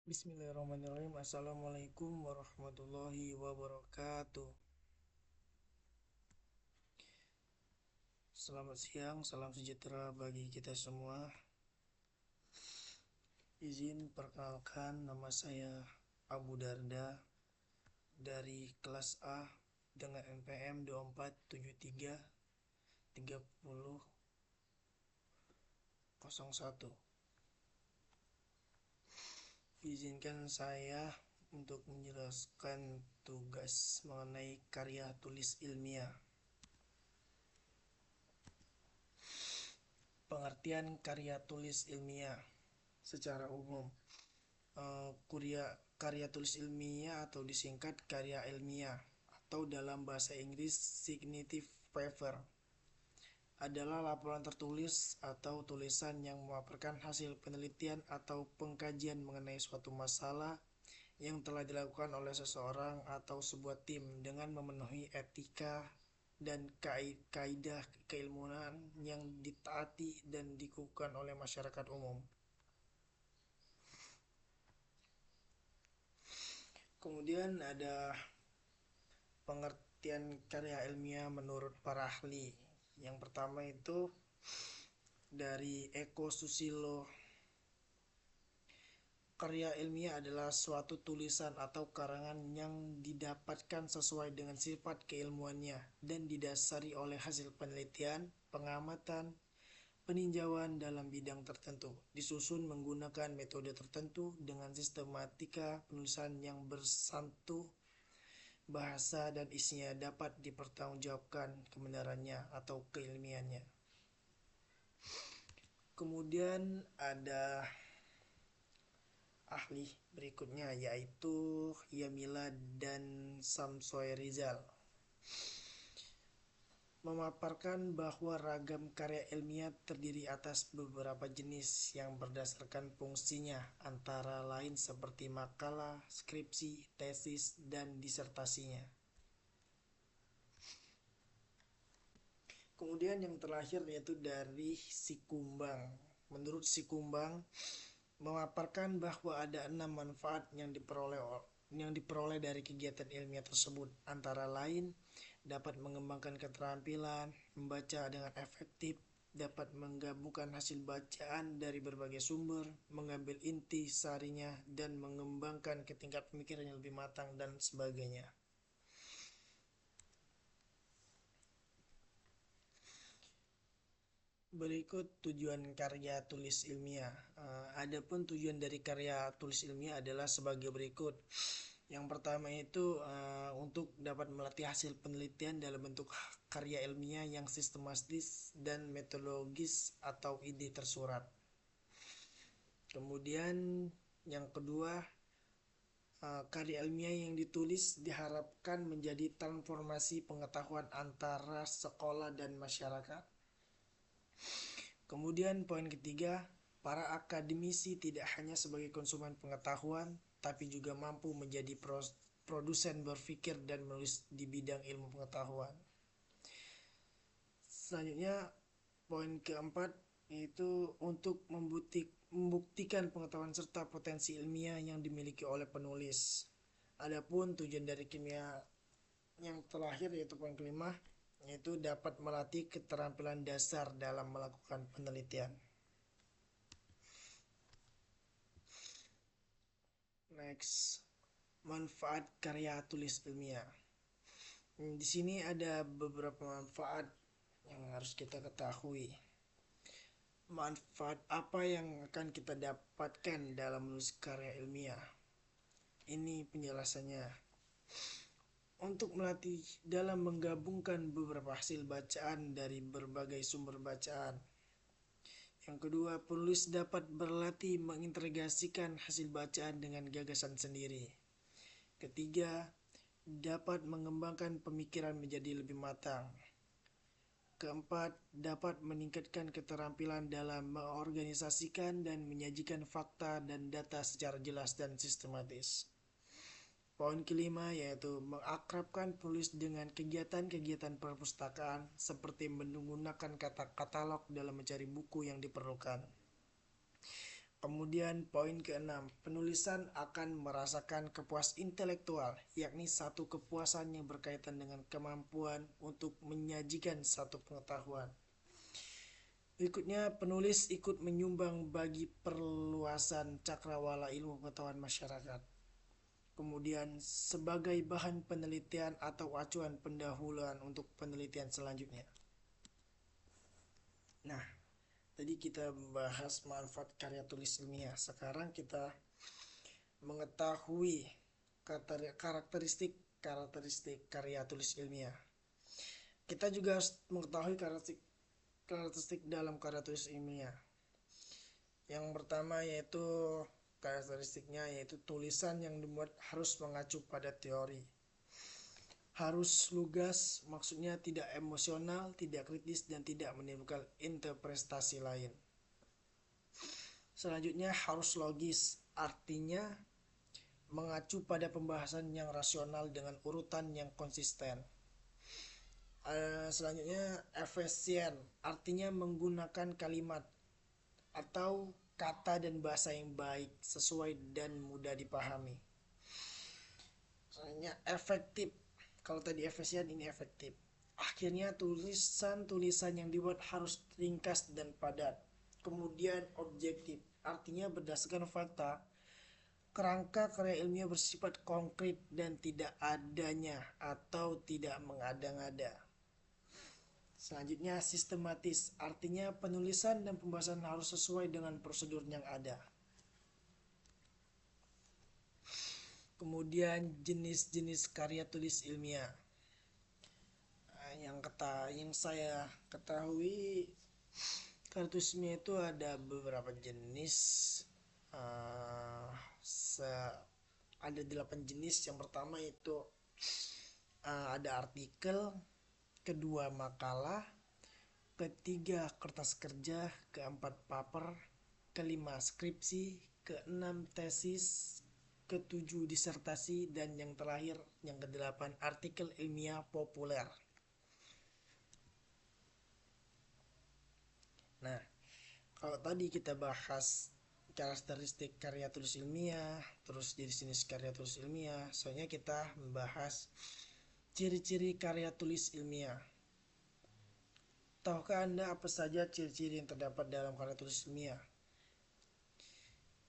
Bismillahirrahmanirrahim. Assalamualaikum warahmatullahi wabarakatuh. Selamat siang, salam sejahtera bagi kita semua. Izin perkenalkan, nama saya Abu Darda dari kelas A dengan NPM 2473 3001. Izinkan saya untuk menjelaskan tugas mengenai karya tulis ilmiah. Pengertian karya tulis ilmiah secara umum. Karya tulis ilmiah atau disingkat karya ilmiah atau dalam bahasa Inggris significative paper adalah laporan tertulis atau tulisan yang memaparkan hasil penelitian atau pengkajian mengenai suatu masalah yang telah dilakukan oleh seseorang atau sebuah tim dengan memenuhi etika dan kaidah keilmuan yang ditaati dan dikukuhkan oleh masyarakat umum. Kemudian ada pengertian karya ilmiah menurut para ahli. Yang pertama itu dari Eko Susilo. Karya ilmiah adalah suatu tulisan atau karangan yang didapatkan sesuai dengan sifat keilmuannya dan didasari oleh hasil penelitian, pengamatan, peninjauan dalam bidang tertentu, disusun menggunakan metode tertentu dengan sistematika penulisan yang bersantu bahasa dan isinya dapat dipertanggungjawabkan kebenarannya atau keilmiannya. Kemudian ada ahli berikutnya yaitu Yamila dan Samsoy Rizal, memaparkan bahwa ragam karya ilmiah terdiri atas beberapa jenis yang berdasarkan fungsinya, antara lain seperti makalah, skripsi, tesis, dan disertasinya. Kemudian yang terakhir yaitu dari Sikumbang. Menurut Sikumbang, memaparkan bahwa ada 6 manfaat yang diperoleh dari kegiatan ilmiah tersebut, antara lain dapat mengembangkan keterampilan membaca dengan efektif, dapat menggabungkan hasil bacaan dari berbagai sumber, mengambil inti sarinya, dan mengembangkan ke tingkat pemikiran yang lebih matang, dan sebagainya. Berikut tujuan karya tulis ilmiah. Adapun tujuan dari karya tulis ilmiah adalah sebagai berikut. Yang pertama itu untuk dapat melatih hasil penelitian dalam bentuk karya ilmiah yang sistematis dan metodologis atau ide tersurat. Kemudian yang kedua, karya ilmiah yang ditulis diharapkan menjadi transformasi pengetahuan antara sekolah dan masyarakat. Kemudian poin ketiga, para akademisi tidak hanya sebagai konsumen pengetahuan, tapi juga mampu menjadi produsen berpikir dan menulis di bidang ilmu pengetahuan. Selanjutnya, poin keempat yaitu untuk membuktikan pengetahuan serta potensi ilmiah yang dimiliki oleh penulis. Adapun tujuan dari kimia yang terakhir yaitu poin kelima, yaitu dapat melatih keterampilan dasar dalam melakukan penelitian. Next, manfaat karya tulis ilmiah. Di sini ada beberapa manfaat yang harus kita ketahui. Manfaat apa yang akan kita dapatkan dalam menulis karya ilmiah? Ini penjelasannya. Untuk melatih dalam menggabungkan beberapa hasil bacaan dari berbagai sumber bacaan. Yang kedua, penulis dapat berlatih mengintegrasikan hasil bacaan dengan gagasan sendiri. Ketiga, dapat mengembangkan pemikiran menjadi lebih matang. Keempat, dapat meningkatkan keterampilan dalam mengorganisasikan dan menyajikan fakta dan data secara jelas dan sistematis. Poin kelima yaitu mengakrabkan penulis dengan kegiatan-kegiatan perpustakaan seperti menggunakan kata katalog dalam mencari buku yang diperlukan. Kemudian poin keenam, penulisan akan merasakan kepuasan intelektual, yakni satu kepuasan yang berkaitan dengan kemampuan untuk menyajikan satu pengetahuan. Berikutnya, penulis ikut menyumbang bagi perluasan cakrawala ilmu pengetahuan masyarakat. Kemudian, sebagai bahan penelitian atau acuan pendahuluan untuk penelitian selanjutnya. Nah, tadi kita membahas manfaat karya tulis ilmiah. Sekarang kita mengetahui karakteristik karya tulis ilmiah. Kita juga harus mengetahui karakteristik dalam karya tulis ilmiah. Yang pertama yaitu karakteristiknya yaitu tulisan yang dibuat harus mengacu pada teori. Harus lugas, maksudnya tidak emosional, tidak kritis, dan tidak menimbulkan interpretasi lain. Selanjutnya harus logis, artinya mengacu pada pembahasan yang rasional dengan urutan yang konsisten. Selanjutnya efisien, artinya menggunakan kalimat atau kata dan bahasa yang baik, sesuai dan mudah dipahami. Selanjutnya efektif, kalau tadi efisien ini efektif. Akhirnya tulisan yang dibuat harus ringkas dan padat. Kemudian objektif, artinya berdasarkan fakta. Kerangka karya ilmiah bersifat konkret dan tidak adanya atau tidak mengada-ngada. Selanjutnya sistematis, artinya penulisan dan pembahasan harus sesuai dengan prosedur yang ada. Kemudian jenis-jenis karya tulis ilmiah. Yang saya ketahui karya tulis ilmiah itu ada beberapa jenis. Ada 8 jenis. Yang pertama itu ada artikel, kedua makalah, ketiga kertas kerja, keempat paper, kelima skripsi, keenam tesis, ketujuh disertasi, dan yang terakhir yang kedelapan artikel ilmiah populer. Nah, kalau tadi kita bahas karakteristik karya tulis ilmiah, terus jenis-jenis karya tulis ilmiah, soalnya kita membahas ciri-ciri karya tulis ilmiah. Tahukah Anda apa saja ciri-ciri yang terdapat dalam karya tulis ilmiah?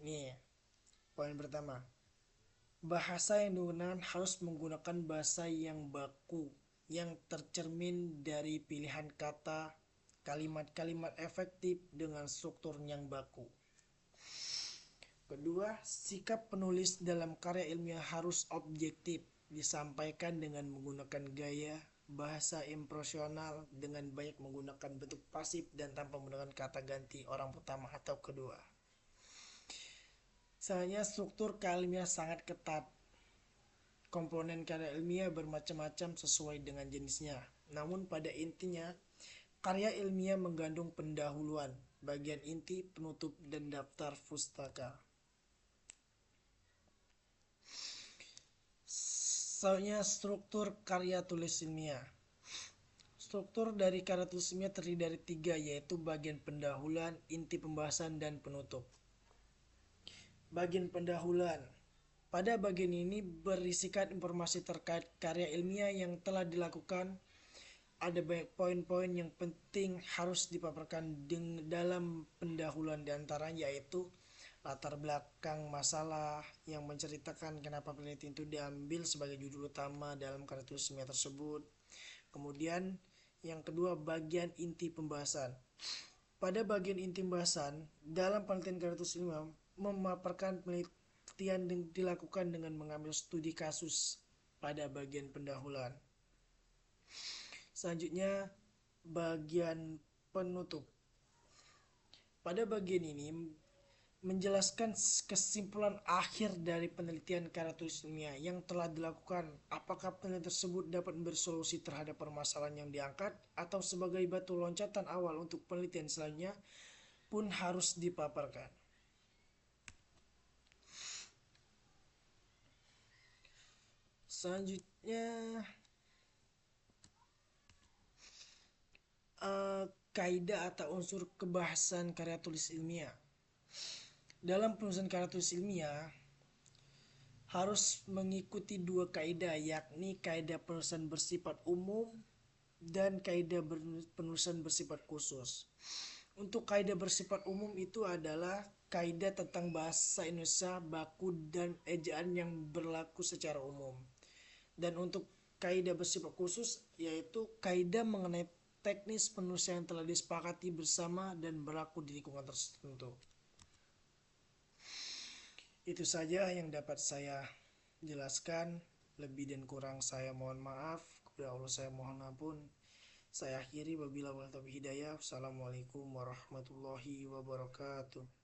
Nih, poin pertama. Bahasa yang digunakan harus menggunakan bahasa yang baku, yang tercermin dari pilihan kata, kalimat-kalimat efektif dengan struktur yang baku. Kedua, sikap penulis dalam karya ilmiah harus objektif, disampaikan dengan menggunakan gaya bahasa impersonal dengan banyak menggunakan bentuk pasif dan tanpa menggunakan kata ganti orang pertama atau kedua. Soalnya struktur karya ilmiah sangat ketat. Komponen karya ilmiah bermacam-macam sesuai dengan jenisnya. Namun pada intinya, karya ilmiah mengandung pendahuluan, bagian inti, penutup, dan daftar pustaka. Soalnya struktur karya tulis ilmiah. Struktur dari karya tulis ilmiah terdiri dari 3, yaitu bagian pendahuluan, inti pembahasan, dan penutup. Bagian pendahuluan. Pada bagian ini berisikan informasi terkait karya ilmiah yang telah dilakukan. Ada banyak poin-poin yang penting harus dipaparkan dalam pendahuluan, diantaranya yaitu latar belakang masalah yang menceritakan kenapa penelitian itu diambil sebagai judul utama dalam karya tulis ilmiah tersebut. Kemudian yang kedua, bagian inti pembahasan. Pada bagian inti pembahasan dalam penelitian karya tulis ilmiah memaparkan penelitian dilakukan dengan mengambil studi kasus pada bagian pendahuluan. Selanjutnya bagian penutup. Pada bagian ini menjelaskan kesimpulan akhir dari penelitian karya tulis ilmiah yang telah dilakukan. Apakah penelitian tersebut dapat memberi solusi terhadap permasalahan yang diangkat atau sebagai batu loncatan awal untuk penelitian selanjutnya pun harus dipaparkan. Selanjutnya kaidah atau unsur kebahasan karya tulis ilmiah. dalam penulisan karya tulis ilmiah harus mengikuti dua kaidah, yakni kaidah penulisan bersifat umum dan kaidah penulisan bersifat khusus. Untuk kaidah bersifat umum itu adalah kaidah tentang bahasa Indonesia baku dan ejaan yang berlaku secara umum. Dan untuk kaidah bersifat khusus yaitu kaidah mengenai teknis penulisan yang telah disepakati bersama dan berlaku di lingkungan tertentu. Itu saja yang dapat saya jelaskan. Lebih dan kurang saya mohon maaf. Kepada Allah saya mohon ampun. Saya akhiri, wabillahi taufiq hidayah. Wassalamualaikum warahmatullahi wabarakatuh.